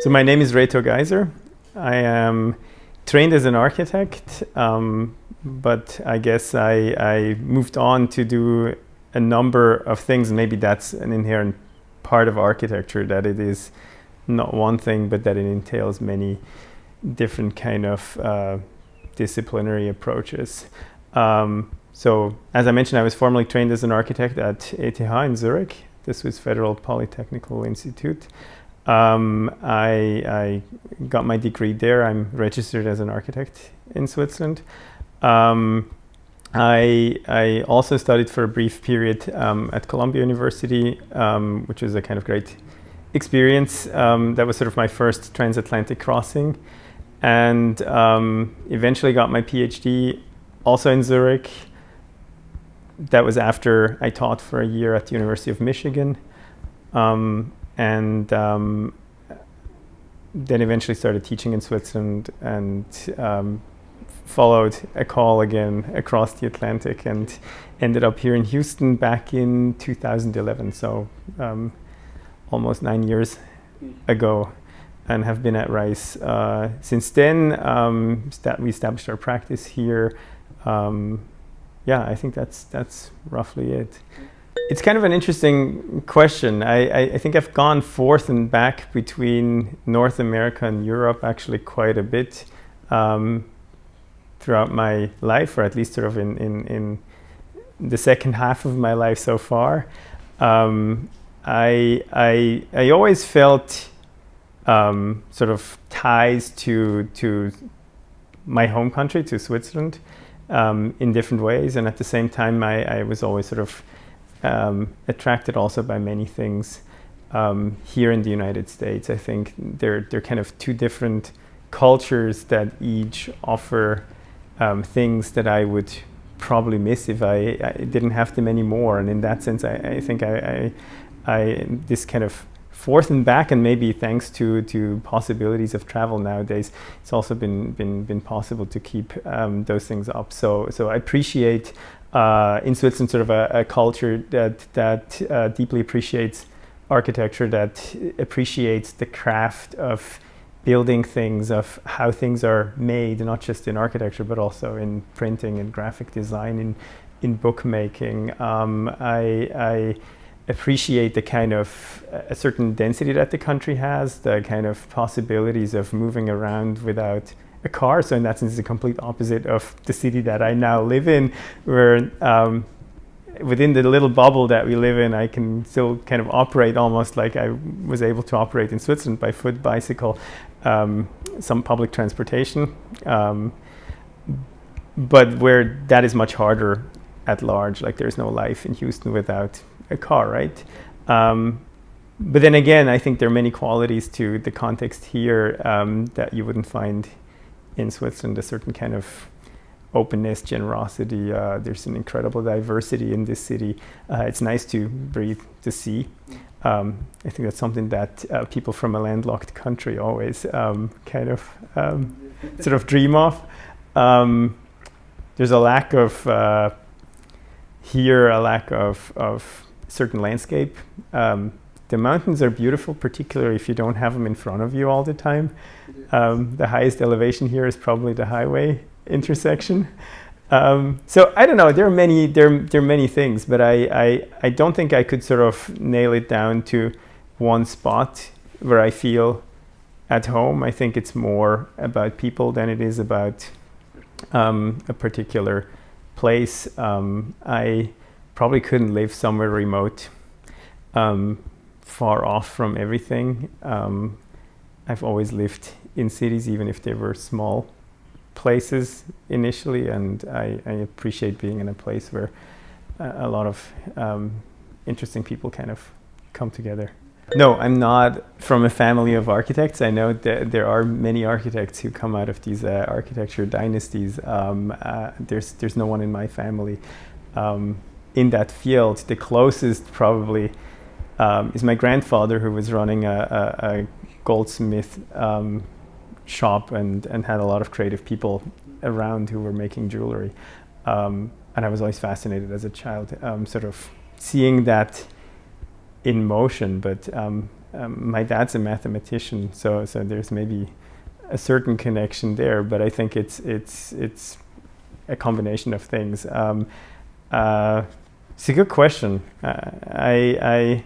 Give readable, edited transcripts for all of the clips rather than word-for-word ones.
So my name is Reto Geiser. I am trained as an architect, but I guess I moved on to do a number of things. Maybe that's an inherent part of architecture, that it is not one thing, but that it entails many different kind of disciplinary approaches. So as I mentioned, I was formerly trained as an architect at ETH in Zurich, the Swiss Federal Polytechnical Institute. I got my degree there. I'm registered as an architect in Switzerland. I also studied for a brief period at Columbia University, which was a kind of great experience. That was sort of my first transatlantic crossing, and eventually got my PhD also in Zurich. That was after I taught for a year at the University of Michigan. And then eventually started teaching in Switzerland and followed a call again across the Atlantic and ended up here in Houston back in 2011, so almost 9 years ago, and have been at Rice since then. We established our practice here. Yeah, I think that's roughly it. It's kind of an interesting question. I think I've gone forth and back between North America and Europe actually quite a bit throughout my life, or at least sort of in the second half of my life so far. I always felt sort of ties to my home country, to Switzerland, in different ways, and at the same time I was always sort of attracted also by many things here in the United States. I think they're kind of two different cultures that each offer things that I would probably miss if I didn't have them anymore. And in that sense, I think I this kind of forth and back, and maybe thanks to possibilities of travel nowadays, it's also been possible to keep those things up. So I appreciate in Switzerland sort of a culture that deeply appreciates architecture, that appreciates the craft of building things, of how things are made, not just in architecture, but also in printing and graphic design, in bookmaking. I appreciate the kind of a certain density that the country has, the kind of possibilities of moving around without a car. So in that sense, it's the complete opposite of the city that I now live in, where within the little bubble that we live in, I can still kind of operate almost like I was able to operate in Switzerland, by foot, bicycle, some public transportation, but where that is much harder at large. Like there's no life in Houston without a car, right? But then again, I think there are many qualities to the context here that you wouldn't find in Switzerland. A certain kind of openness, generosity. There's an incredible diversity in this city. It's nice to breathe, to see. I think that's something that people from a landlocked country always kind of sort of dream of. There's a lack of here, a lack of certain landscape. The mountains are beautiful, particularly if you don't have them in front of you all the time. The highest elevation here is probably the highway intersection. So I don't know. There are many things, but I don't think I could sort of nail it down to one spot where I feel at home. I think it's more about people than it is about a particular place. I probably couldn't live somewhere remote, far off from everything. I've always lived in cities, even if they were small places initially, and I appreciate being in a place where a lot of interesting people kind of come together. No, I'm not from a family of architects. I know that there are many architects who come out of these architecture dynasties. There's no one in my family in that field. The closest probably is my grandfather, who was running a goldsmith shop and had a lot of creative people around who were making jewelry. And I was always fascinated as a child, sort of seeing that in motion. But my dad's a mathematician, so there's maybe a certain connection there, but I think it's a combination of things. It's a good question. I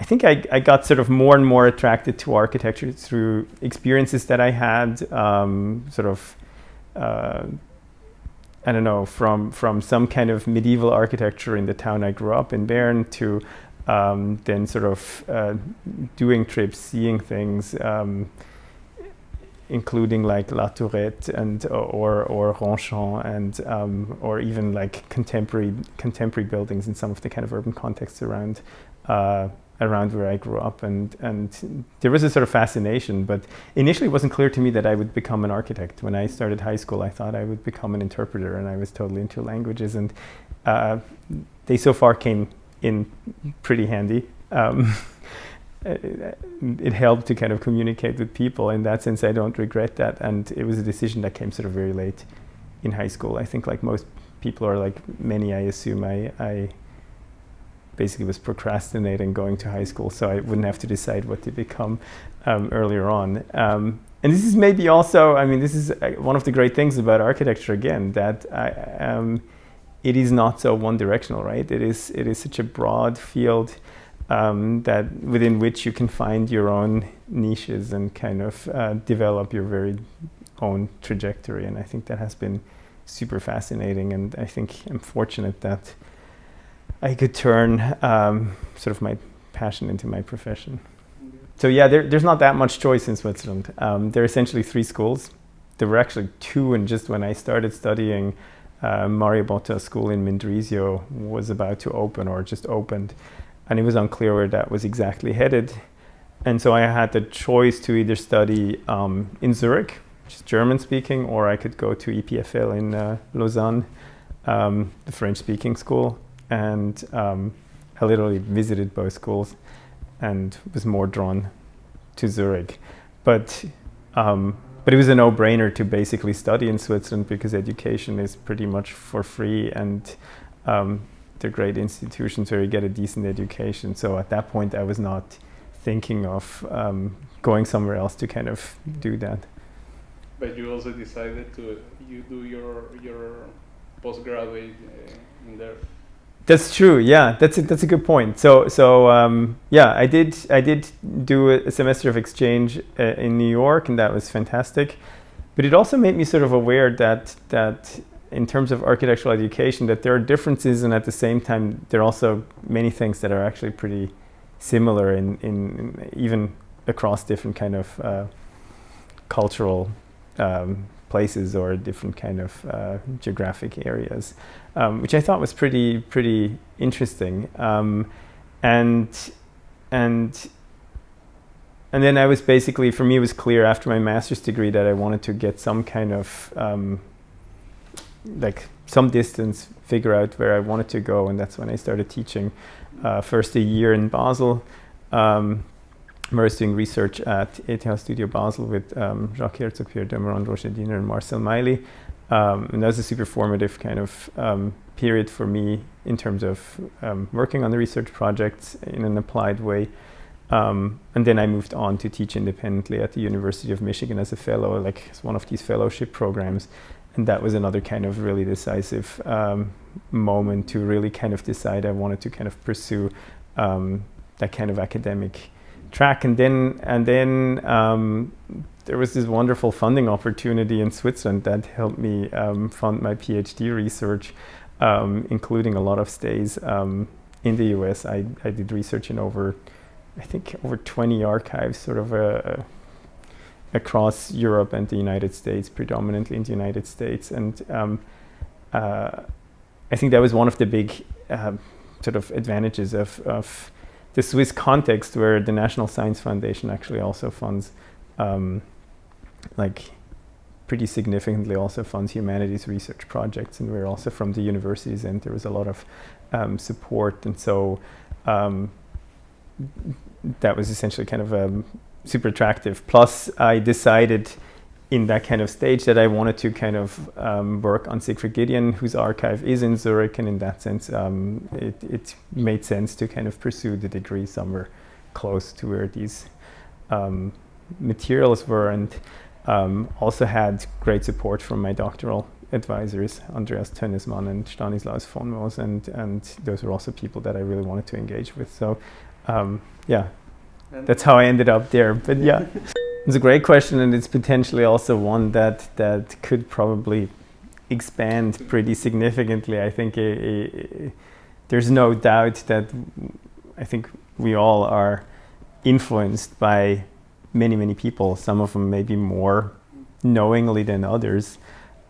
think I got sort of more and more attracted to architecture through experiences that I had, I don't know, from some kind of medieval architecture in the town I grew up in, Bern, to then sort of doing trips, seeing things, including like La Tourette and or Ronchamp and or even like contemporary buildings in some of the kind of urban contexts around where I grew up, and there was a sort of fascination, but initially it wasn't clear to me that I would become an architect. When I started high school, I thought I would become an interpreter, and I was totally into languages, and they so far came in pretty handy. It helped to kind of communicate with people. In that sense, I don't regret that, and it was a decision that came sort of very late in high school. I think like most people, or like many, I assume, I basically was procrastinating going to high school, so I wouldn't have to decide what to become earlier on. And this is maybe also, I mean, this is one of the great things about architecture, again, that it is not so one-directional, right? It is such a broad field that within which you can find your own niches and kind of develop your very own trajectory. And I think that has been super fascinating, and I think I'm fortunate that I could turn sort of my passion into my profession. So yeah, there's not that much choice in Switzerland. There are essentially 3 schools. There were actually 2, and just when I started studying, Mario Botta's school in Mendrisio was about to open, or just opened, and it was unclear where that was exactly headed. And so I had the choice to either study in Zurich, which is German speaking, or I could go to EPFL in Lausanne, the French speaking school. And I literally visited both schools and was more drawn to Zurich. But it was a no-brainer to basically study in Switzerland, because education is pretty much for free, and they're great institutions where you get a decent education. So at that point, I was not thinking of going somewhere else to kind of do that. But you also decided to do your postgraduate in there. That's true. Yeah, that's a good point. So yeah, I did do a semester of exchange in New York, and that was fantastic. But it also made me sort of aware that in terms of architectural education, that there are differences, and at the same time there are also many things that are actually pretty similar in even across different kind of cultural places or different kind of geographic areas, which I thought was pretty interesting. And then I was basically, for me, it was clear after my master's degree that I wanted to get some kind of like some distance, figure out where I wanted to go, and that's when I started teaching. First a year in Basel, where I was doing research at ETH Studio Basel with Jacques Herzog, Pierre Demeron, Roger Diener, and Marcel Meili. And that was a super formative kind of period for me in terms of working on the research projects in an applied way. And then I moved on to teach independently at the University of Michigan as a fellow, like as one of these fellowship programs. And that was another kind of really decisive moment to really kind of decide I wanted to kind of pursue that kind of academic track. And then there was this wonderful funding opportunity in Switzerland that helped me fund my PhD research, including a lot of stays in the US. I did research in over 20 archives, sort of across Europe and the United States, predominantly in the United States. And I think that was one of the big sort of advantages of the Swiss context, where the National Science Foundation actually also funds, like pretty significantly also funds humanities research projects, and we're also from the universities, and there was a lot of support. And so that was essentially kind of super attractive. Plus, I decided in that kind of stage that I wanted to kind of work on Siegfried Gideon, whose archive is in Zurich, and in that sense, it made sense to kind of pursue the degree somewhere close to where these materials were, and also had great support from my doctoral advisors, Andreas Tönnesmann and Stanislaus von Moos, and those were also people that I really wanted to engage with. So yeah, that's how I ended up there. But yeah, it's a great question, and it's potentially also one that could probably expand pretty significantly. I think there's no doubt that I think we all are influenced by many people, some of them maybe more knowingly than others.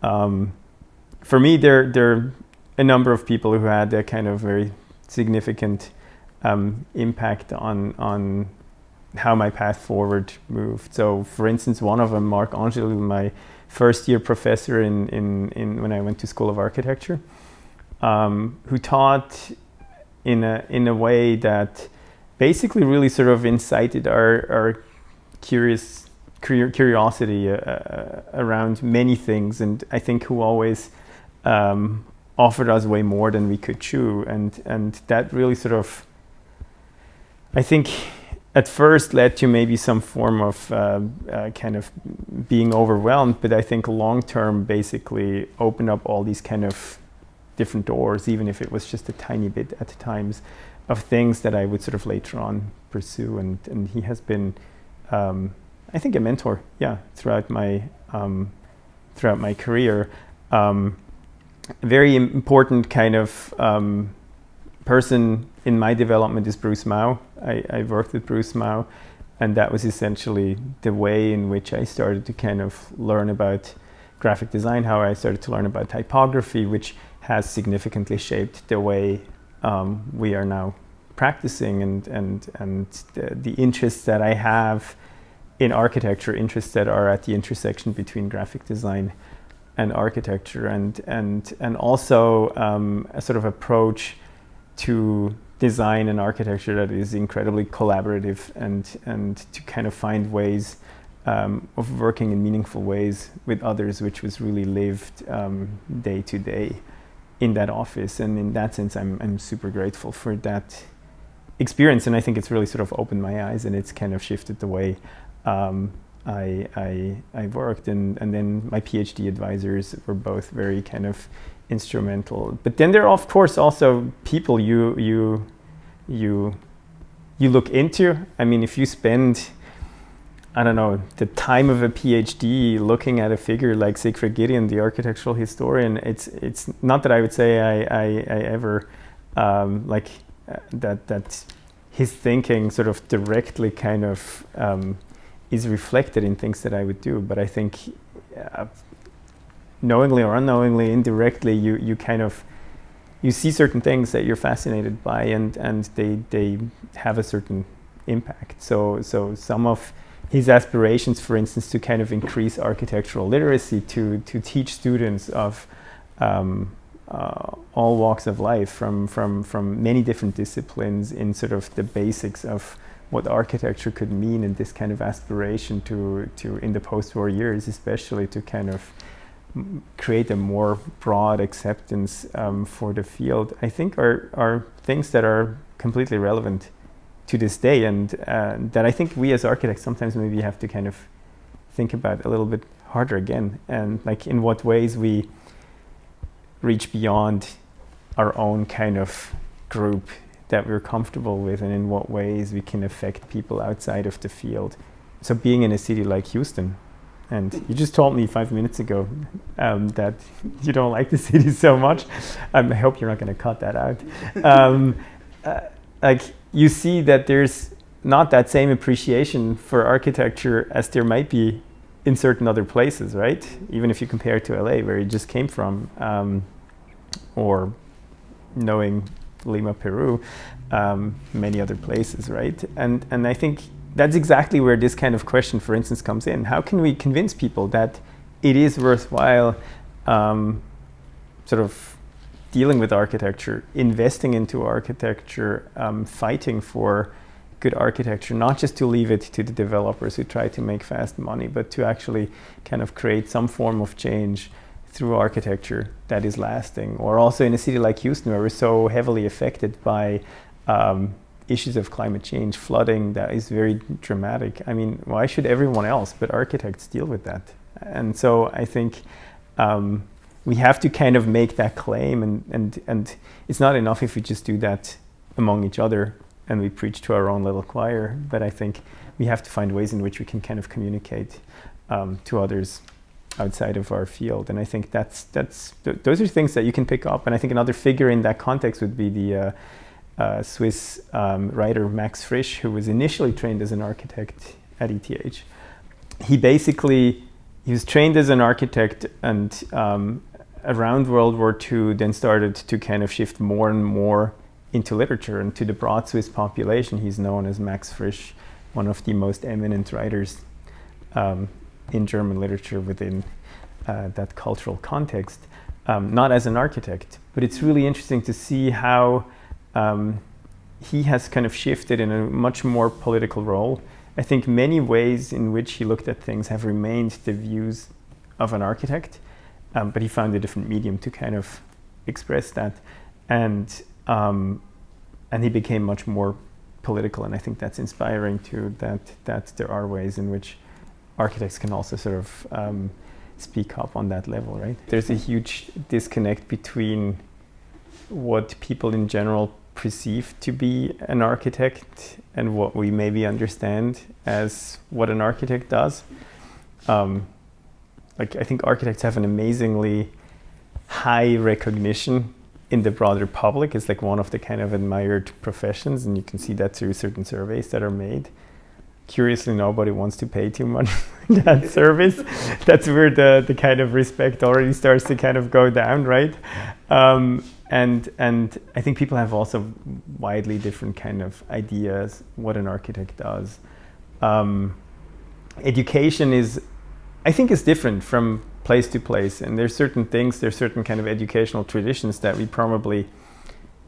For me, there are a number of people who had a kind of very significant impact on how my path forward moved. So, for instance, one of them, Marc Angelou, my first year professor in when I went to School of Architecture, who taught in a way that basically really sort of incited our curiosity around many things, and I think who always offered us way more than we could chew, and that really sort of, I think, at first led to maybe some form of kind of being overwhelmed, but I think long term basically opened up all these kind of different doors, even if it was just a tiny bit at times, of things that I would sort of later on pursue, and he has been I think a mentor, throughout my career. Very important kind of person in my development is Bruce Mau. I worked with Bruce Mau, and that was essentially the way in which I started to kind of learn about graphic design, how I started to learn about typography, which has significantly shaped the way we are now practicing, and the interests that I have in architecture, interests that are at the intersection between graphic design and architecture, and also a sort of approach to design and architecture that is incredibly collaborative, and to kind of find ways of working in meaningful ways with others, which was really lived day to day in that office. And in that sense, I'm super grateful for that experience, and I think it's really sort of opened my eyes, and it's kind of shifted the way I worked, and then my PhD advisors were both very kind of instrumental. But then there are of course also people you look into. I mean, if you spend, I don't know, the time of a PhD looking at a figure like Siegfried Gideon, the architectural historian, it's not that I would say I ever that his thinking sort of directly kind of is reflected in things that I would do, but I think knowingly or unknowingly, indirectly, you kind of, you see certain things that you're fascinated by, and they have a certain impact. So some of his aspirations, for instance, to kind of increase architectural literacy, to teach students of all walks of life, from many different disciplines, in sort of the basics of what architecture could mean, and this kind of aspiration to in the post-war years especially, to kind of create a more broad acceptance for the field, I think are things that are completely relevant to this day, and that I think we as architects sometimes maybe have to kind of think about a little bit harder again, and like in what ways we reach beyond our own kind of group that we're comfortable with, and in what ways we can affect people outside of the field. So being in a city like Houston, and you just told me 5 minutes ago that you don't like the city so much. I hope you're not going to cut that out. Like you see that there's not that same appreciation for architecture as there might be in certain other places, right? Even if you compare it to LA, where you just came from, or knowing Lima, Peru, many other places, right? And I think that's exactly where this kind of question, for instance, comes in. How can we convince people that it is worthwhile sort of dealing with architecture, investing into architecture, fighting for good architecture, not just to leave it to the developers who try to make fast money, but to actually kind of create some form of change through architecture that is lasting. Or also in a city like Houston, where we're so heavily affected by issues of climate change, flooding, that is very dramatic. I mean, why should everyone else but architects deal with that? And so I think we have to kind of make that claim, and it's not enough if we just do that among each other and we preach to our own little choir, but I think we have to find ways in which we can kind of communicate to others outside of our field. And I think those are things that you can pick up. And I think another figure in that context would be the Swiss writer Max Frisch, who was initially trained as an architect at ETH. He was trained as an architect, and around World War II then started to kind of shift more and more into literature and to the broad Swiss population. He's known as Max Frisch, one of the most eminent writers in German literature within that cultural context, not as an architect. But it's really interesting to see how he has kind of shifted in a much more political role. I think many ways in which he looked at things have remained the views of an architect, but he found a different medium to kind of express that. And he became much more political, and I think that's inspiring too, that there are ways in which architects can also sort of speak up on that level, right? There's a huge disconnect between what people in general perceive to be an architect and what we maybe understand as what an architect does. I think architects have an amazingly high recognition in the broader public. It's like one of the kind of admired professions, and you can see that through certain surveys that are made. Curiously, nobody wants to pay too much for that service. That's where the kind of respect already starts to kind of go down, right? And I think people have also widely different kind of ideas what an architect does. Education is different from place to place, and there's certain kind of educational traditions that we probably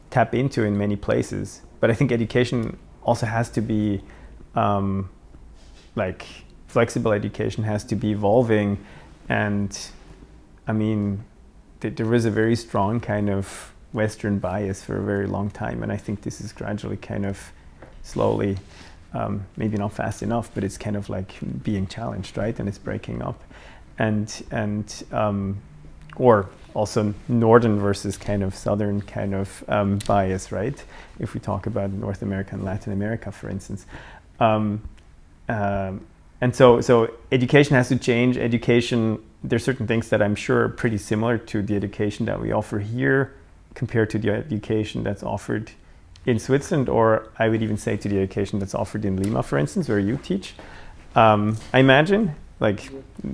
tap into in many places. But I think education also has to be flexible. Education has to be evolving, and I mean, there was a very strong kind of Western bias for a very long time, and I think this is gradually kind of slowly, maybe not fast enough, but it's kind of like being challenged, right? And it's breaking up, or also northern versus kind of southern kind of bias, right? If we talk about North America and Latin America, for instance. And so education has to change. Education, there's certain things that I'm sure are pretty similar to the education that we offer here compared to the education that's offered in Switzerland, or I would even say to the education that's offered in Lima, for instance, where you teach. I imagine, like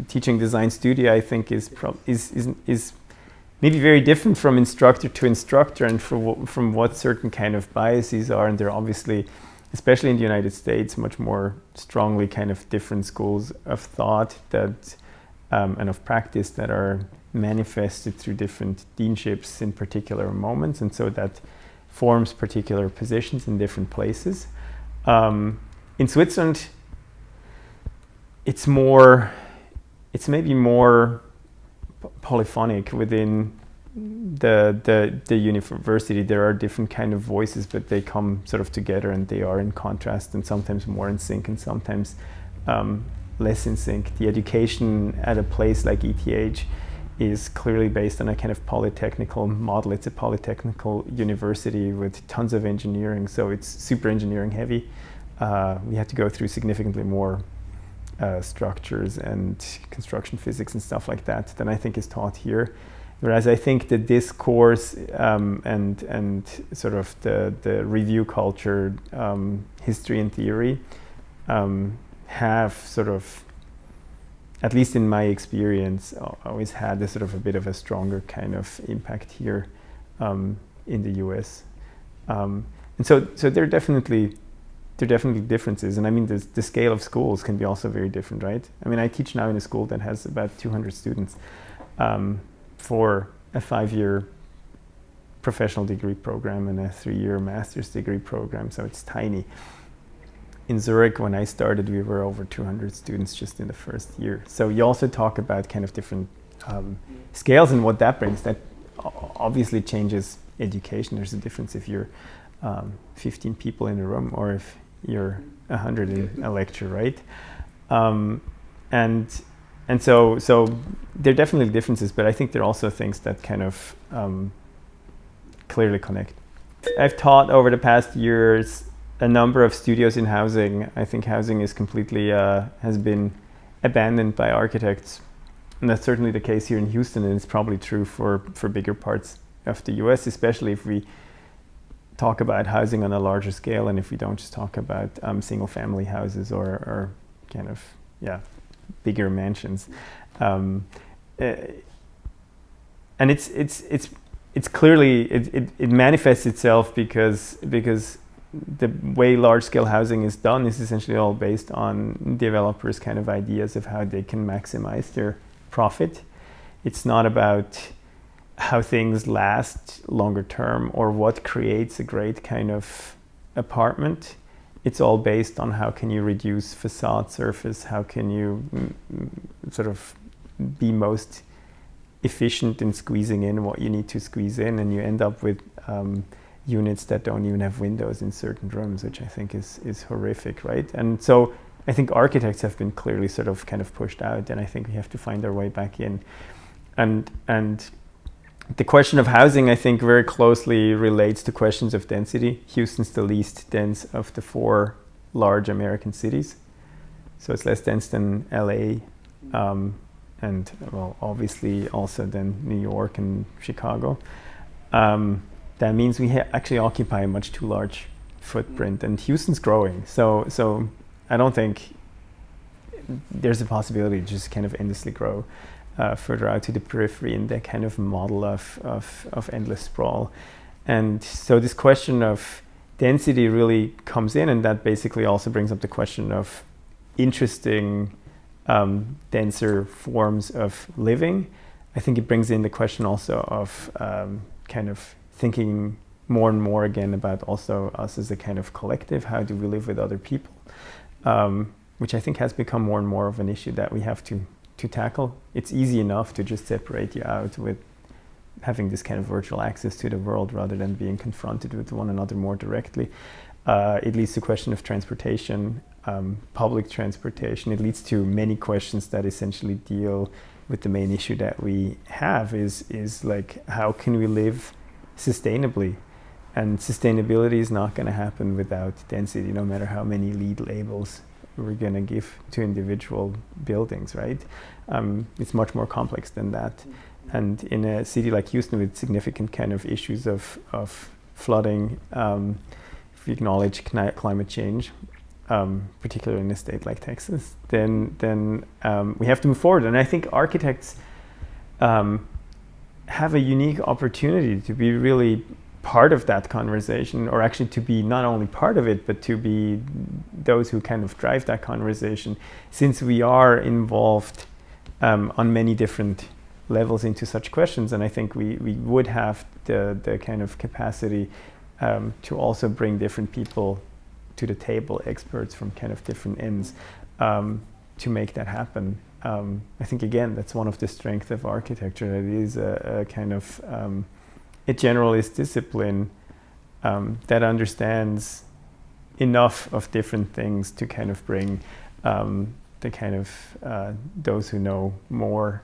teaching design studio, I think is maybe very different from instructor to instructor, and from what certain kind of biases are, and they're obviously, especially in the United States, much more strongly kind of different schools of thought that and of practice that are manifested through different deanships in particular moments, and so that forms particular positions in different places. In Switzerland, it's maybe more polyphonic within the university. There are different kind of voices, but they come sort of together, and they are in contrast, and sometimes more in sync, and sometimes less in sync. The education at a place like ETH is clearly based on a kind of polytechnical model. It's a polytechnical university with tons of engineering, so it's super engineering heavy. We have to go through significantly more structures and construction physics and stuff like that than I think is taught here. Whereas I think the discourse and sort of the review culture, history and theory, have sort of, at least in my experience, always had a sort of a bit of a stronger kind of impact here in the US. And so there are definitely differences. And I mean, the scale of schools can be also very different, right? I mean, I teach now in a school that has about 200 students for a 5-year professional degree program and a 3-year master's degree program, so it's tiny. In Zurich, when I started, we were over 200 students just in the first year. So you also talk about kind of different scales and what that brings. That obviously changes education. There's a difference if you're 15 people in a room, or if you're 100 in a lecture, right? And so there are definitely differences, but I think there are also things that kind of clearly connect. I've taught over the past years a number of studios in housing. I think housing is completely has been abandoned by architects, and that's certainly the case here in Houston, and it's probably true for bigger parts of the US, especially if we talk about housing on a larger scale, and if we don't just talk about single family houses or kind of bigger mansions. And it's clearly it manifests itself because the way large-scale housing is done is essentially all based on developers' kind of ideas of how they can maximize their profit. It's not about how things last longer term or what creates a great kind of apartment. It's all based on how can you reduce facade surface, how can you sort of be most efficient in squeezing in what you need to squeeze in, and you end up with units that don't even have windows in certain rooms, which I think is horrific, right? And so I think architects have been clearly sort of kind of pushed out, and I think we have to find our way back in. And the question of housing, I think, very closely relates to questions of density. Houston's the least dense of the 4 large American cities, so it's less dense than LA, and well, obviously also than New York and Chicago. That means we actually occupy a much too large footprint, and Houston's growing. So I don't think there's a possibility to just kind of endlessly grow further out to the periphery in that kind of model of endless sprawl. And so this question of density really comes in, and that basically also brings up the question of interesting, denser forms of living. I think it brings in the question also of kind of thinking more and more again about also us as a kind of collective. How do we live with other people? Which I think has become more and more of an issue that we have to tackle. It's easy enough to just separate you out with having this kind of virtual access to the world rather than being confronted with one another more directly. It leads to the question of transportation, public transportation. It leads to many questions that essentially deal with the main issue that we have is like, how can we live sustainably? And sustainability is not going to happen without density, no matter how many LEED labels we're going to give to individual buildings, right? It's much more complex than that. And in a city like Houston with significant kind of issues of flooding, if we acknowledge climate change, particularly in a state like Texas, then we have to move forward. And I think architects have a unique opportunity to be really part of that conversation, or actually to be not only part of it, but to be those who kind of drive that conversation, since we are involved on many different levels into such questions. And I think we would have the kind of capacity to also bring different people to the table, experts from kind of different ends, to make that happen. I think, again, that's one of the strengths of architecture. It is a kind of a generalist discipline that understands enough of different things to kind of bring the kind of those who know more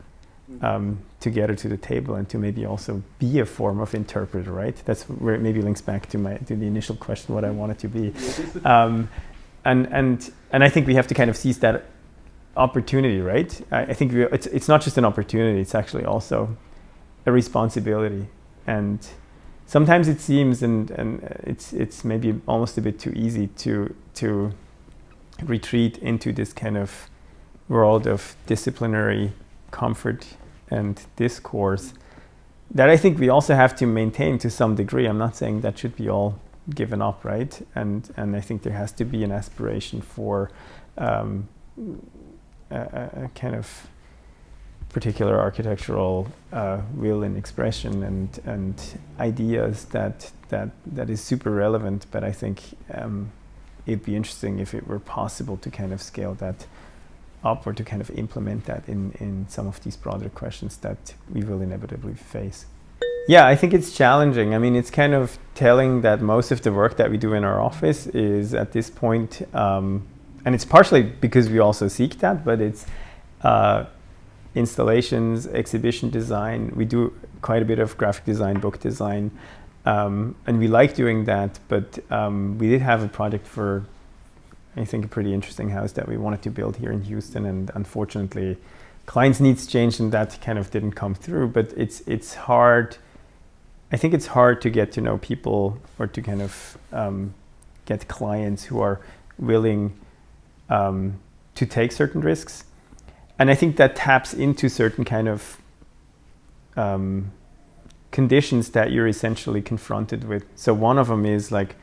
together to the table, and to maybe also be a form of interpreter, right? That's where it maybe links back to the initial question, what I wanted to be. And I think we have to kind of seize that opportunity, right? I think it's not just an opportunity, it's actually also a responsibility. And sometimes it seems, and it's maybe almost a bit too easy to retreat into this kind of world of disciplinary comfort and discourse that I think we also have to maintain to some degree. I'm not saying that should be all given up, right? And I think there has to be an aspiration for a kind of particular architectural will and expression and ideas that is super relevant. But I think it'd be interesting if it were possible to kind of scale that up, or to kind of implement that in some of these broader questions that we will inevitably face. Yeah, I think it's challenging. I mean, it's kind of telling that most of the work that we do in our office is at this point, and it's partially because we also seek that, but it's installations, exhibition design. We do quite a bit of graphic design, book design, and we like doing that. But we did have a project for, I think, a pretty interesting house that we wanted to build here in Houston, and unfortunately, clients' needs changed, and that kind of didn't come through. But it's hard. I think it's hard to get to know people or to kind of get clients who are willing to take certain risks. And I think that taps into certain kind of conditions that you're essentially confronted with. So one of them is like,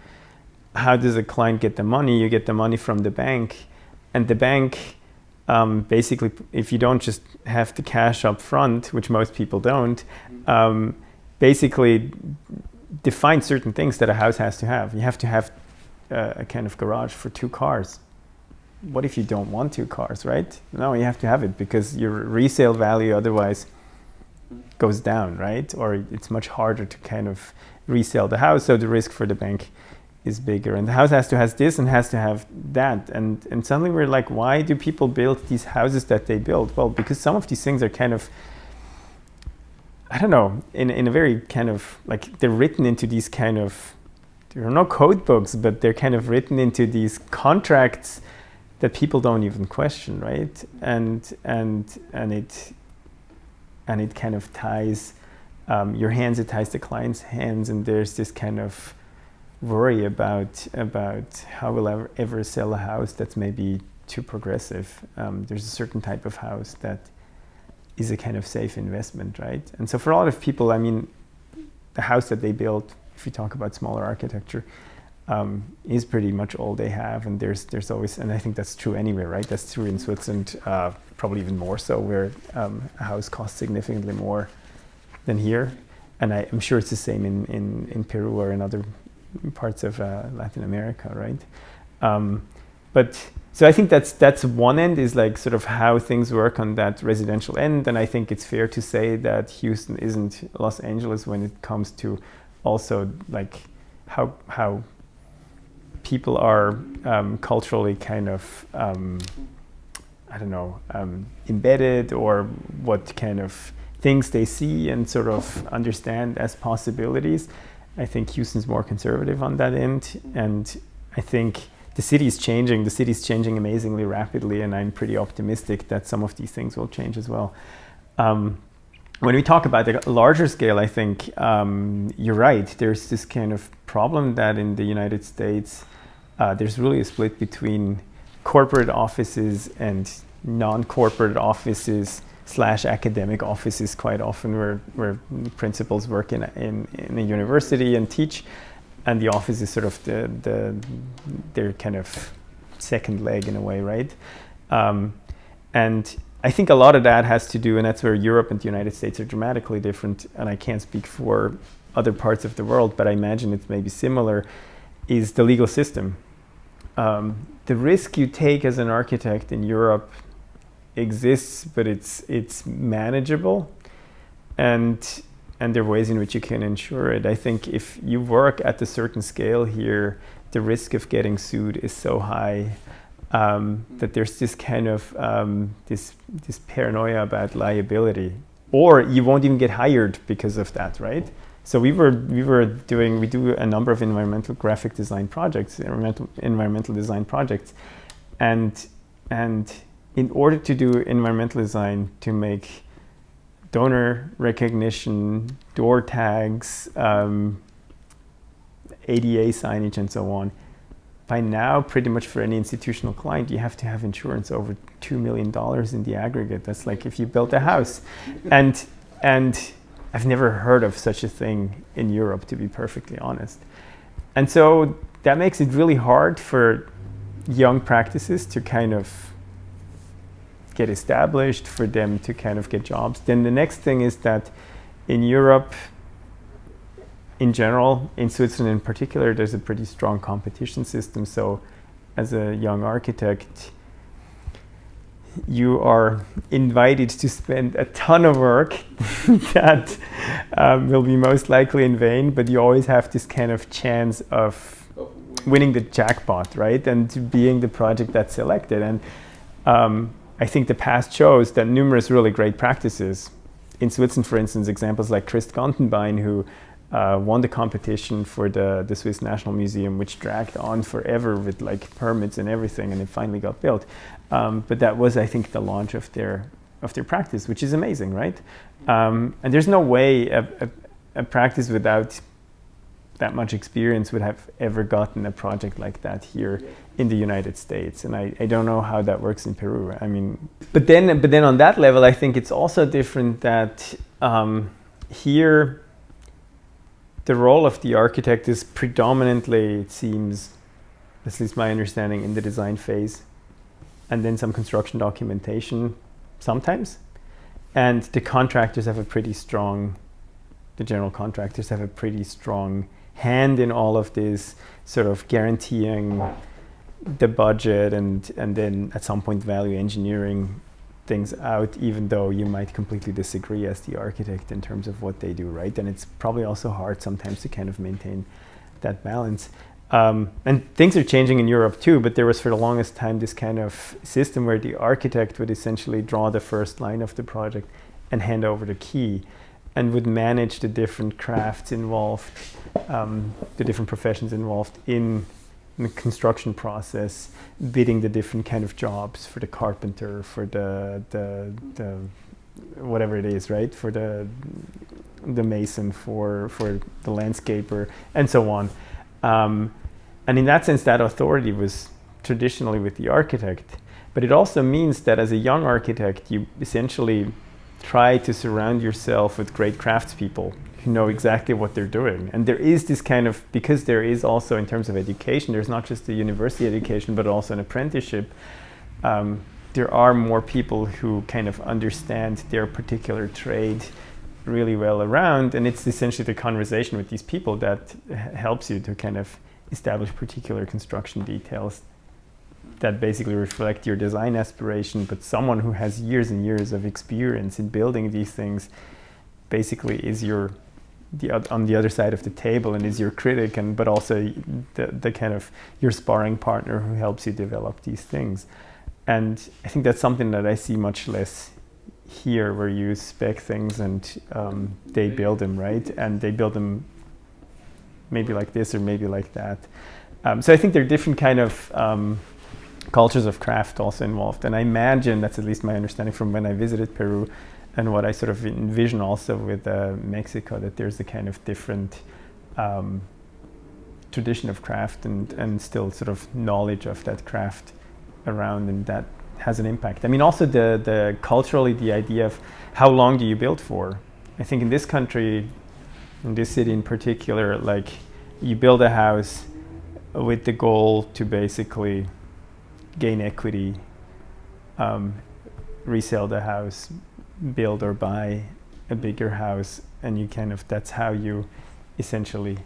how does a client get the money? You get the money from the bank, and the bank basically, if you don't just have the cash up front, which most people don't, basically define certain things that a house has to have. You have to have a kind of garage for 2 cars. What if you don't want 2 cars, right? No, you have to have it because your resale value otherwise goes down, right? Or it's much harder to kind of resell the house, so the risk for the bank is bigger. And the house has to have this and has to have that. And suddenly we're like, why do people build these houses that they build? Well, because some of these things are kind of, I don't know, in a very kind of, like, they're written into these kind of, there are no code books, but they're kind of written into these contracts that people don't even question, right? And it kind of ties your hands, it ties the client's hands, and there's this kind of worry about how will I ever sell a house that's maybe too progressive. There's a certain type of house that is a kind of safe investment, right? And so for a lot of people, I mean, the house that they built, if you talk about smaller architecture, is pretty much all they have. And there's always, and I think that's true anywhere, right? That's true in Switzerland, probably even more so, where a house costs significantly more than here. And I'm sure it's the same in Peru or in other parts of Latin America, right? But so I think that's one end, is like sort of how things work on that residential end. And I think it's fair to say that Houston isn't Los Angeles when it comes to also like how people are culturally kind of I don't know, embedded, or what kind of things they see and sort of understand as possibilities. I think Houston's more conservative on that end, and I think the city is changing. The city is changing amazingly rapidly, and I'm pretty optimistic that some of these things will change as well. When we talk about the larger scale, I think you're right. There's this kind of problem that in the United States, there's really a split between corporate offices and non-corporate offices / academic offices, quite often where principals work in a university and teach, and the office is sort of their kind of second leg in a way, right? And I think a lot of that has to do, and that's where Europe and the United States are dramatically different, and I can't speak for other parts of the world, but I imagine it's maybe similar, is the legal system. The risk you take as an architect in Europe exists, but it's manageable, and there are ways in which you can ensure it. I think if you work at a certain scale here, the risk of getting sued is so high that there's this kind of this paranoia about liability, or you won't even get hired because of that, right? So we do a number of environmental graphic design projects, environmental design projects, and in order to do environmental design, to make donor recognition, door tags, ADA signage, and so on, by now, pretty much for any institutional client, you have to have insurance over $2 million in the aggregate. That's like if you built a house. And I've never heard of such a thing in Europe, to be perfectly honest. And so that makes it really hard for young practices to kind of get established, for them to kind of get jobs. Then the next thing is that in Europe, in general, in Switzerland in particular, there's a pretty strong competition system. So as a young architect, you are invited to spend a ton of work that will be most likely in vain, but you always have this kind of chance of winning the jackpot, right? And being the project that's selected. And I think the past shows that numerous really great practices in Switzerland, for instance, examples like Christ Gantenbein, who won the competition for the Swiss National Museum, which dragged on forever with like permits and everything, and it finally got built. But that was, I think, the launch of their practice, which is amazing, right? And there's no way a practice without that much experience would have ever gotten a project like that here in the United States. And I don't know how that works in Peru. I mean, but then on that level, I think it's also different that here the role of the architect is predominantly, it seems, at least my understanding, in the design phase, and then some construction documentation sometimes. And the contractors have a pretty strong, the general contractors have a pretty strong hand in all of this, sort of guaranteeing the budget and then at some point value engineering things out, even though you might completely disagree as the architect in terms of what they do, right? And it's probably also hard sometimes to kind of maintain that balance. And things are changing in Europe too, but there was for the longest time this kind of system where the architect would essentially draw the first line of the project and hand over the key, and would manage the different crafts involved, the different professions involved in the construction process, bidding the different kind of jobs for the carpenter, for the whatever it is, right? For the mason, for the landscaper, and so on. And in that sense, that authority was traditionally with the architect. But it also means that as a young architect, you essentially try to surround yourself with great craftspeople who know exactly what they're doing. And there is this kind of, because there is also in terms of education, there's not just the university education, but also an apprenticeship. There are more people who kind of understand their particular trade really well around. And it's essentially the conversation with these people that helps you to kind of establish particular construction details that basically reflect your design aspiration, but someone who has years and years of experience in building these things basically is on the other side of the table and is your critic, and but also the kind of your sparring partner who helps you develop these things. And I think that's something that I see much less here, where you spec things and they build them, right? And they build them maybe like this or maybe like that. So I think there are different kind of cultures of craft also involved. And I imagine, that's at least my understanding from when I visited Peru and what I sort of envision also with Mexico, that there's a kind of different tradition of craft and still sort of knowledge of that craft around, and that has an impact. I mean, also the culturally, the idea of how long do you build for? I think in this country, in this city in particular, like you build a house with the goal to basically gain equity, resell the house, build or buy a bigger house, and you kind of, that's how you essentially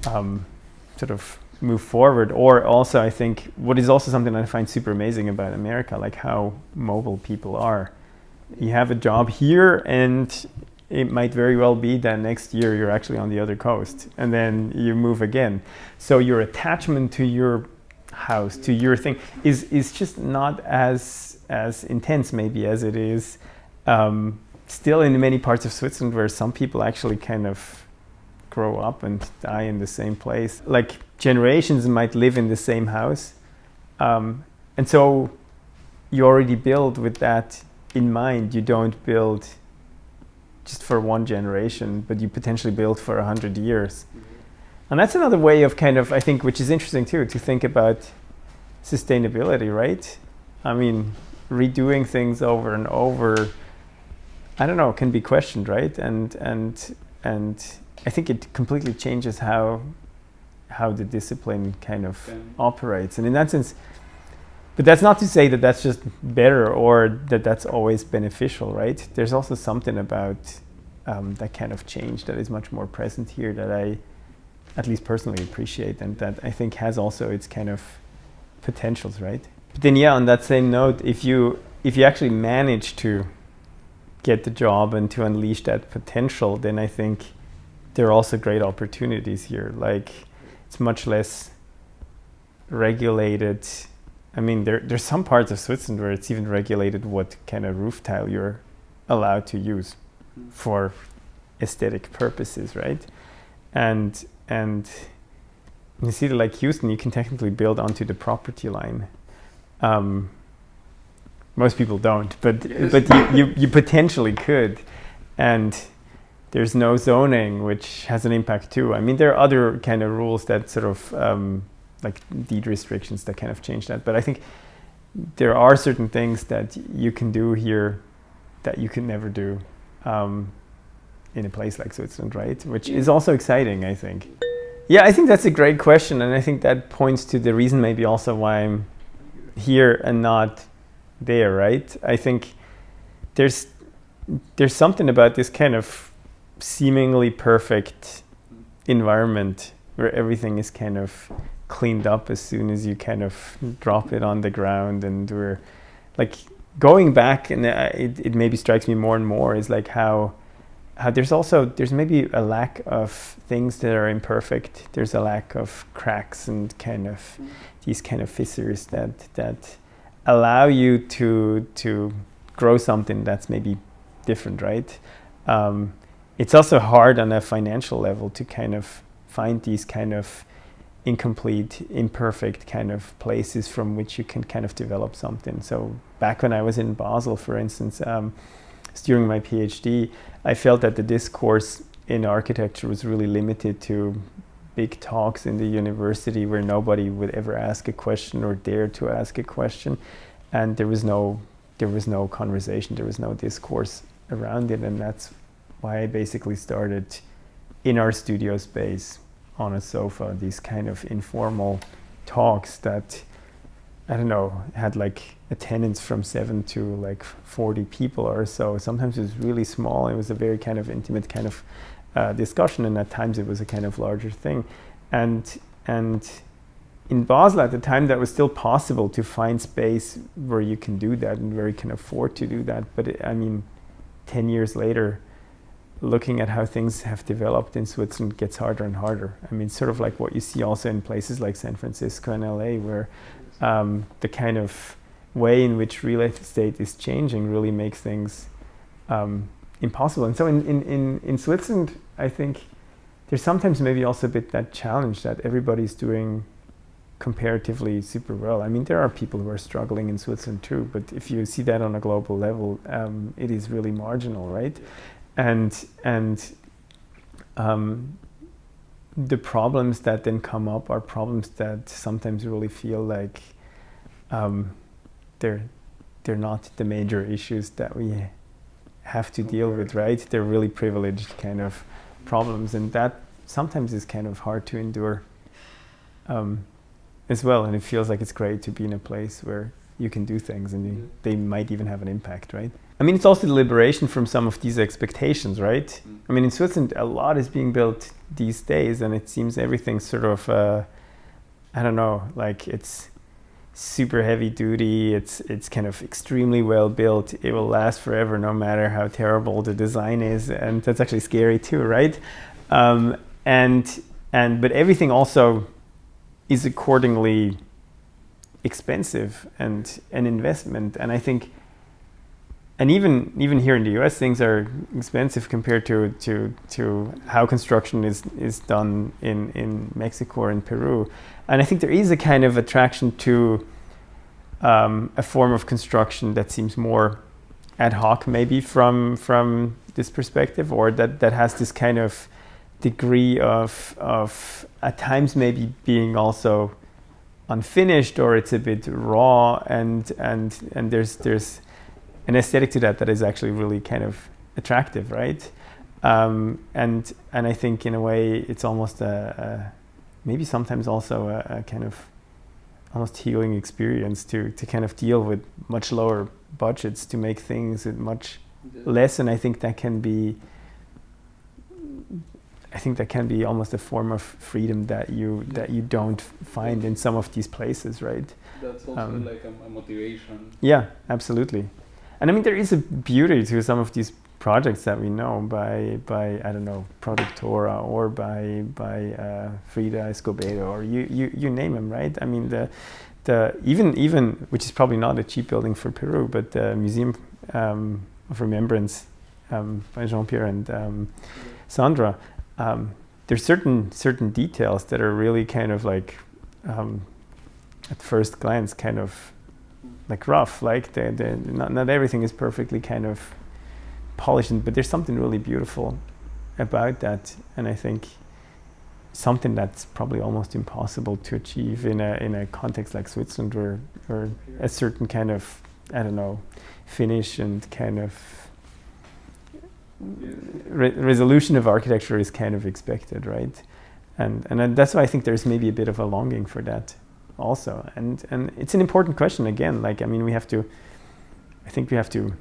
sort of move forward. Or also, I think what is also something I find super amazing about America, like how mobile people are. You have a job here, and it might very well be that next year you're actually on the other coast, and then you move again. So your attachment to your house, to your thing, is just not as intense maybe as it is still in many parts of Switzerland, where some people actually kind of grow up and die in the same place. Like generations might live in the same house, and so you already build with that in mind. You don't build just for one generation, but you potentially build for 100 years. And that's another way of kind of, I think, which is interesting too, to think about sustainability, right? I mean, redoing things over and over, I don't know, can be questioned, right? And I think it completely changes how the discipline kind of operates. And in that sense, but that's not to say that that's just better or that that's always beneficial, right? There's also something about that kind of change that is much more present here that I, at least personally, appreciate, and that I think has also its kind of potentials, right? But then, yeah, on that same note, if you if you actually manage to get the job and to unleash that potential, then I think there are also great opportunities here. Like, it's much less regulated. I mean, there's some parts of Switzerland where it's even regulated what kind of roof tile you're allowed to use for aesthetic purposes, right? And in a city like Houston, you can technically build onto the property line. Most people don't, but you potentially could, and there's no zoning, which has an impact too. I mean, there are other kind of rules that sort of like deed restrictions that kind of change that. But I think there are certain things that you can do here that you could never do in a place like Switzerland, right? Which is also exciting, I think. Yeah, I think that's a great question, and I think that points to the reason maybe also why I'm here and not there, right? I think there's something about this kind of seemingly perfect environment where everything is kind of cleaned up as soon as you kind of drop it on the ground, and we're like going back, and it maybe strikes me more and more is like how there's maybe a lack of things that are imperfect. There's a lack of cracks and kind of these kind of fissures that allow you to grow something that's maybe different, right? It's also hard on a financial level to kind of find these kind of incomplete, imperfect kind of places from which you can kind of develop something. So back when I was in Basel, for instance, during my PhD, I felt that the discourse in architecture was really limited to big talks in the university where nobody would ever ask a question or dare to ask a question, and there was no conversation, there was no discourse around it. And that's why I basically started in our studio space on a sofa, these kind of informal talks that, I don't know, had like attendance from 7 to like 40 people or so. Sometimes it was really small. It was a very kind of intimate kind of discussion, and at times it was a kind of larger thing. And in Basel at the time, that was still possible to find space where you can do that and where you can afford to do that. But I mean, 10 years later, looking at how things have developed in Switzerland gets harder and harder. I mean, sort of like what you see also in places like San Francisco and LA, where the kind of way in which real estate is changing really makes things impossible. And so in Switzerland, I think there's sometimes maybe also a bit that challenge that everybody's doing comparatively super well. I mean, there are people who are struggling in Switzerland too, but if you see that on a global level, it is really marginal, right? And the problems that then come up are problems that sometimes really feel like they're not the major issues that we have to deal with, right? They're really privileged kind of problems, and that sometimes is kind of hard to endure as well. And it feels like it's great to be in a place where you can do things and they might even have an impact, right? I mean, it's also the liberation from some of these expectations, right? I mean, in Switzerland, a lot is being built these days, and it seems everything's sort of, I don't know, like it's super heavy duty, it's kind of extremely well built, it will last forever no matter how terrible the design is, and that's actually scary too, right? But everything also is accordingly expensive and an investment, and I think, and even here in the US, things are expensive compared to how construction is done in Mexico or in Peru. And I think there is a kind of attraction to a form of construction that seems more ad hoc, maybe from this perspective, or that has this kind of degree of at times maybe being also unfinished, or it's a bit raw, and there's an aesthetic to that is actually really kind of attractive, right? And I think in a way it's almost a maybe sometimes also a kind of almost healing experience to kind of deal with much lower budgets to make things much less. And I think that can be I think that can be almost a form of freedom that you don't find in some of these places, right? That's also like a motivation. Yeah, absolutely. And I mean, there is a beauty to some of these projects that we know by I don't know, Productora or by Frida Escobedo, or you name them, right? I mean, the even which is probably not a cheap building for Peru, but the Museum of Remembrance by Jean-Pierre and Sandra. There's certain details that are really kind of like at first glance kind of like rough, like not everything is perfectly kind of polished, but there's something really beautiful about that, and I think something that's probably almost impossible to achieve in a context like Switzerland, where a certain kind of, I don't know, finish and kind of resolution of architecture is kind of expected, right? And that's why I think there's maybe a bit of a longing for that also, and it's an important question again. Like, I mean, I think we have to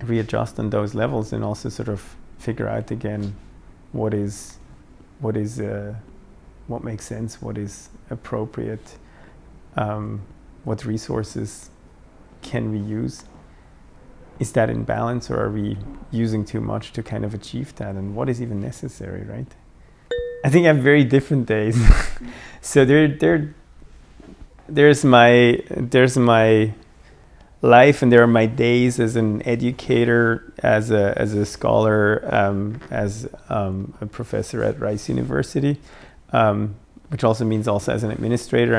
readjust on those levels and also sort of figure out again what makes sense, what is appropriate, what resources can we use. Is that in balance, or are we using too much to kind of achieve that? And what is even necessary, right? I think I have very different days. So there's my life, and there are my days as an educator, as a scholar, as a professor at Rice University, which also means also as an administrator.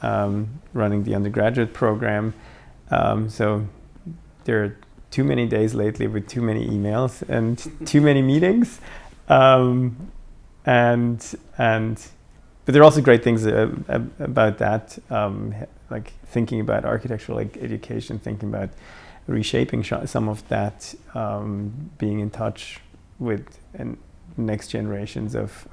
I'm running the undergraduate program. So there are too many days lately with too many emails and too many meetings, but there are also great things about that, like thinking about architectural like education, thinking about reshaping some of that, being in touch with next generations of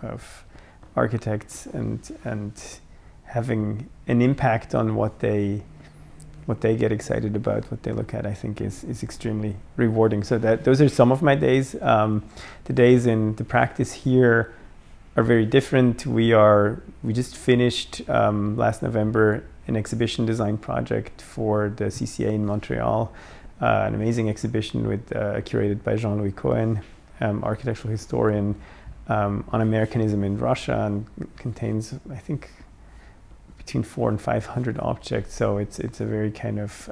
architects and having an impact on what they get excited about, what they look at, I think is extremely rewarding. So those are some of my days. The days in the practice here are very different. We just finished last November an exhibition design project for the CCA in Montreal, an amazing exhibition curated by Jean-Louis Cohen, architectural historian, on Americanism in Russia, and contains, I think, between 400 and 500 objects. So it's a very kind of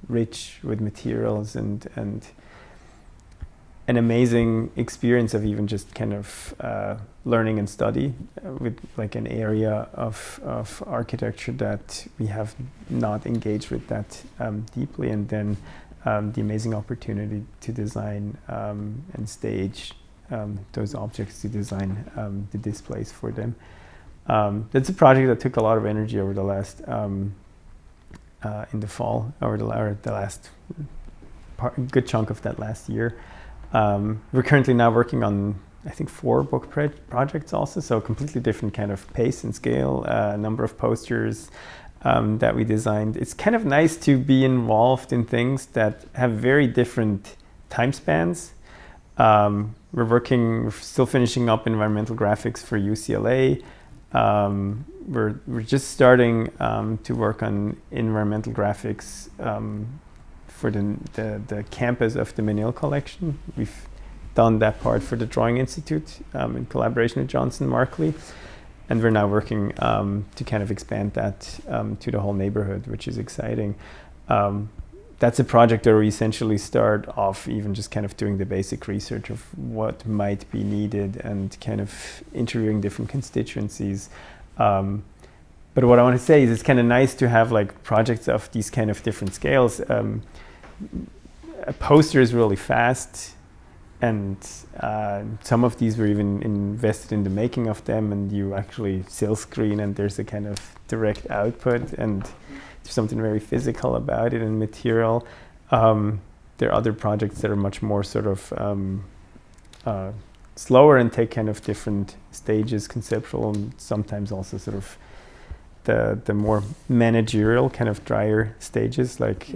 rich with materials and an amazing experience of even just kind of learning and study with like an area of architecture that we have not engaged with that deeply, and then the amazing opportunity to design and stage those objects, to design the displays for them. That's a project that took a lot of energy over the last in the fall, over the last good chunk of that last year. We're currently now working on, I think, 4 book projects also, so completely different kind of pace and scale, number of posters that we designed. It's kind of nice to be involved in things that have very different time spans. We're still finishing up environmental graphics for UCLA. We're just starting to work on environmental graphics for the campus of the Menil collection. We've done that part for the Drawing Institute in collaboration with Johnson Markley, and we're now working to kind of expand that to the whole neighborhood, which is exciting. That's a project where we essentially start off even just kind of doing the basic research of what might be needed and kind of interviewing different constituencies. But what I want to say is it's kind of nice to have like projects of these kind of different scales. A poster is really fast, and some of these were even invested in the making of them, and you actually silk screen and there's a kind of direct output, and there's something very physical about it and material. There are other projects that are much more sort of slower and take kind of different stages, conceptual, and sometimes also sort of the more managerial kind of drier stages, like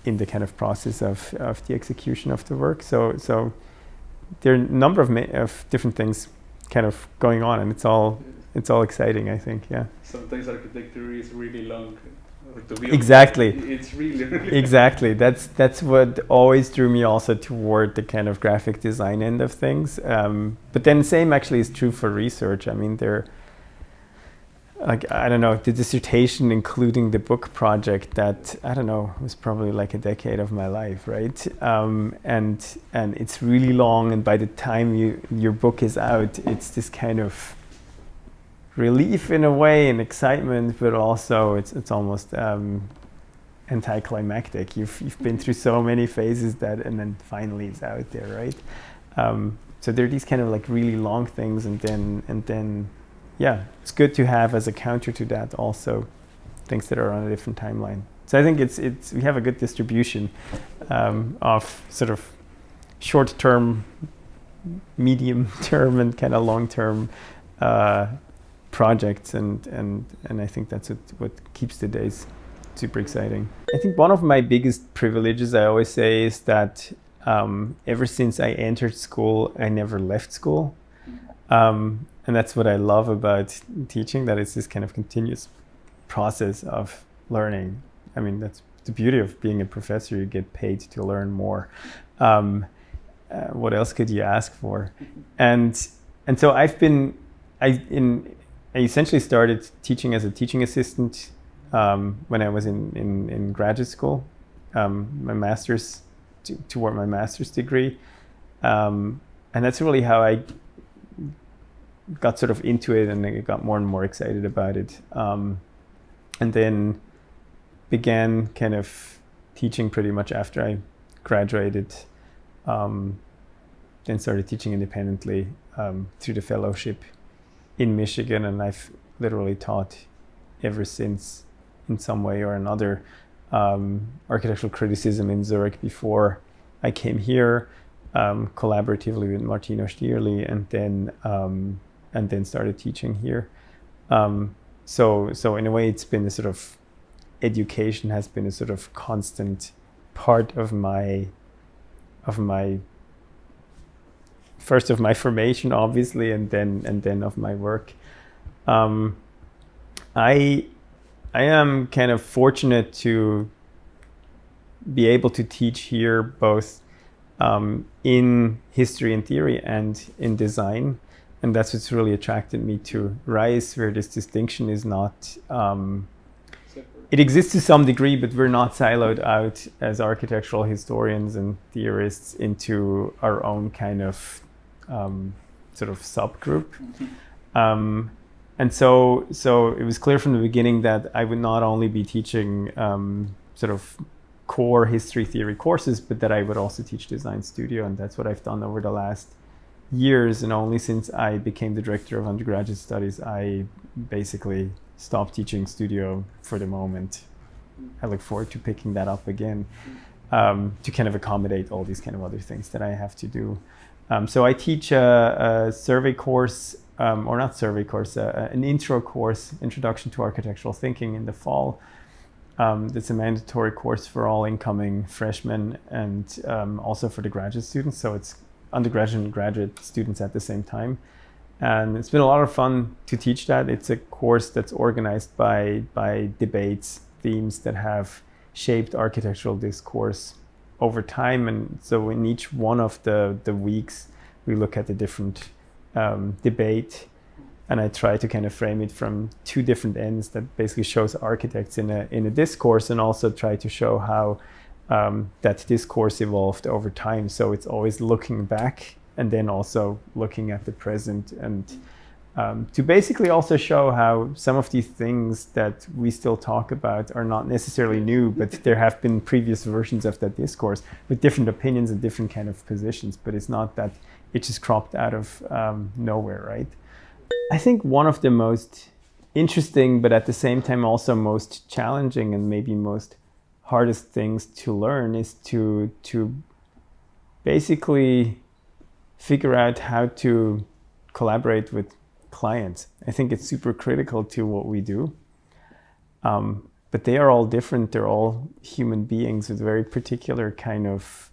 in the kind of process of the execution of the work. So there are a number of different things kind of going on, and it's all exciting, I think. Yeah. Sometimes architecture is really long. To be Exactly. honest, it's really Exactly. That's what always drew me also toward the kind of graphic design end of things. But then same actually is true for research. I mean, I don't know, the dissertation, including the book project, that I don't know, was probably like a decade of my life, right? And it's really long, and by the time your book is out, it's this kind of relief in a way and excitement, but also it's almost anticlimactic. You've been through so many phases and then finally it's out there, right? So there are these kind of like really long things, and then yeah, it's good to have as a counter to that also things that are on a different timeline. So I think we have a good distribution of sort of short term, medium term, and kind of long term projects, and I think that's what keeps the days super exciting. I think one of my biggest privileges, I always say, is that ever since I entered school, I never left school. And that's what I love about teaching, that it's this kind of continuous process of learning. I mean, that's the beauty of being a professor. You get paid to learn more. What else could you ask for? And so I essentially started teaching as a teaching assistant when I was in graduate school, my master's, toward my master's degree. And that's really how I got sort of into it, and I got more and more excited about it. And then began kind of teaching pretty much after I graduated. Then started teaching independently through the fellowship in Michigan, and I've literally taught ever since in some way or another. Architectural criticism in Zurich before I came here, collaboratively with Martino Stierli, and then started teaching here. So in a way, it's been a sort of education has been a sort of constant part of my first of my formation, obviously, and then of my work. I am kind of fortunate to be able to teach here both in history and theory and in design. And that's what's really attracted me to RISE, where this distinction is not, it exists to some degree, but we're not siloed out as architectural historians and theorists into our own kind of sort of subgroup. And so it was clear from the beginning that I would not only be teaching sort of core history theory courses, but that I would also teach design studio. And that's what I've done over the last years. And only since I became the director of undergraduate studies, I basically stopped teaching studio for the moment. I look forward to picking that up again to kind of accommodate all these kind of other things that I have to do. So I teach a survey course, or not survey course, an intro course, Introduction to Architectural Thinking, in the fall. That's a mandatory course for all incoming freshmen and also for the graduate students. So it's undergraduate and graduate students at the same time. And it's been a lot of fun to teach that. It's a course that's organized by debates, themes that have shaped architectural discourse over time. And so in each one of the weeks, we look at a different debate. And I try to kind of frame it from two different ends that basically shows architects in a discourse, and also try to show how that discourse evolved over time. So it's always looking back and then also looking at the present, and to basically also show how some of these things that we still talk about are not necessarily new, but there have been previous versions of that discourse with different opinions and different kind of positions, but it's not that it just cropped out of nowhere, right? I think one of the most interesting, but at the same time also most challenging and maybe most hardest things to learn is to basically figure out how to collaborate with clients. I think it's super critical to what we do. But they are all different. They're all human beings with very particular kind of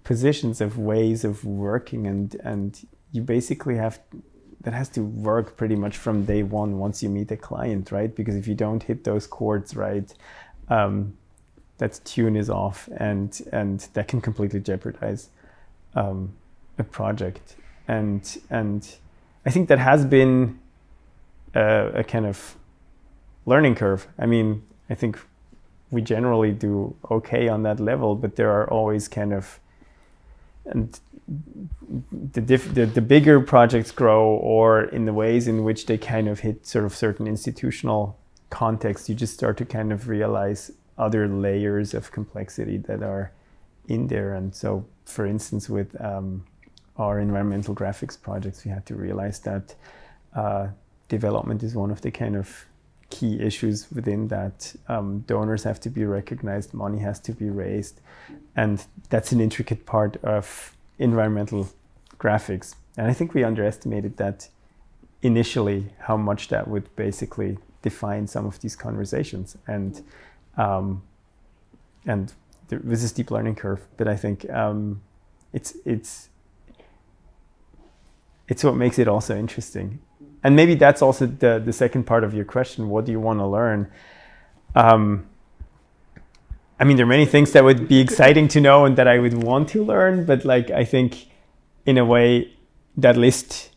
positions of ways of working, and you basically that has to work pretty much from day one once you meet a client, right? Because if you don't hit those chords right, that tune is off, and that can completely jeopardize a project. And I think that has been a kind of learning curve. I mean, I think we generally do okay on that level, but there are always kind of, and the bigger projects grow, or in the ways in which they kind of hit sort of certain institutional contexts, you just start to kind of realize other layers of complexity that are in there. And so, for instance, with our environmental graphics projects, we had to realize that development is one of the kind of key issues within that. Donors have to be recognized, money has to be raised, and that's an intricate part of environmental graphics. And I think we underestimated that initially, how much that would basically define some of these conversations. And there was a steep learning curve, but I think it's what makes it also interesting. And maybe that's also the second part of your question. What do you want to learn? I mean, there are many things that would be exciting to know and that I would want to learn, but like, I think in a way that list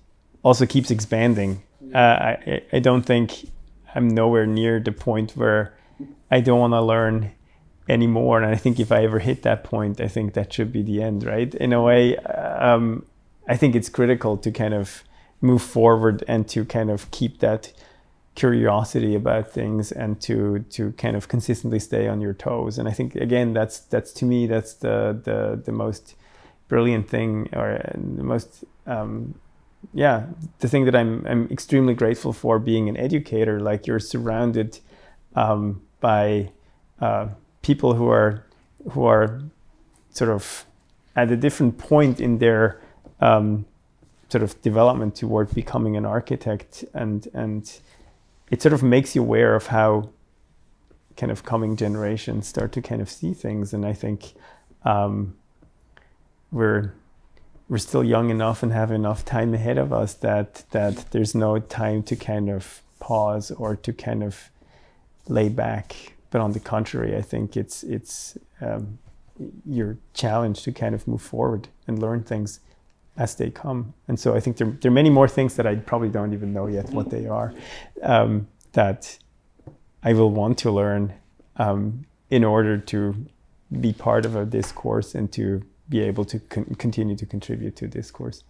also keeps expanding. I don't think I'm nowhere near the point where I don't want to learn anymore. And I think if I ever hit that point, I think that should be the end, right? In a way, I think it's critical to kind of move forward and to kind of keep that curiosity about things, and to kind of consistently stay on your toes. And I think, again, that's to me, that's the most brilliant thing, or the most the thing that I'm extremely grateful for being an educator. Like, you're surrounded by people who are sort of at a different point in their sort of development toward becoming an architect, and it sort of makes you aware of how kind of coming generations start to kind of see things. And I think we're still young enough and have enough time ahead of us that there's no time to kind of pause or to kind of lay back. But on the contrary, I think it's you're challenged to kind of move forward and learn things as they come. And so I think there are many more things that I probably don't even know yet what they are, that I will want to learn in order to be part of a discourse and to be able to continue to contribute to discourse.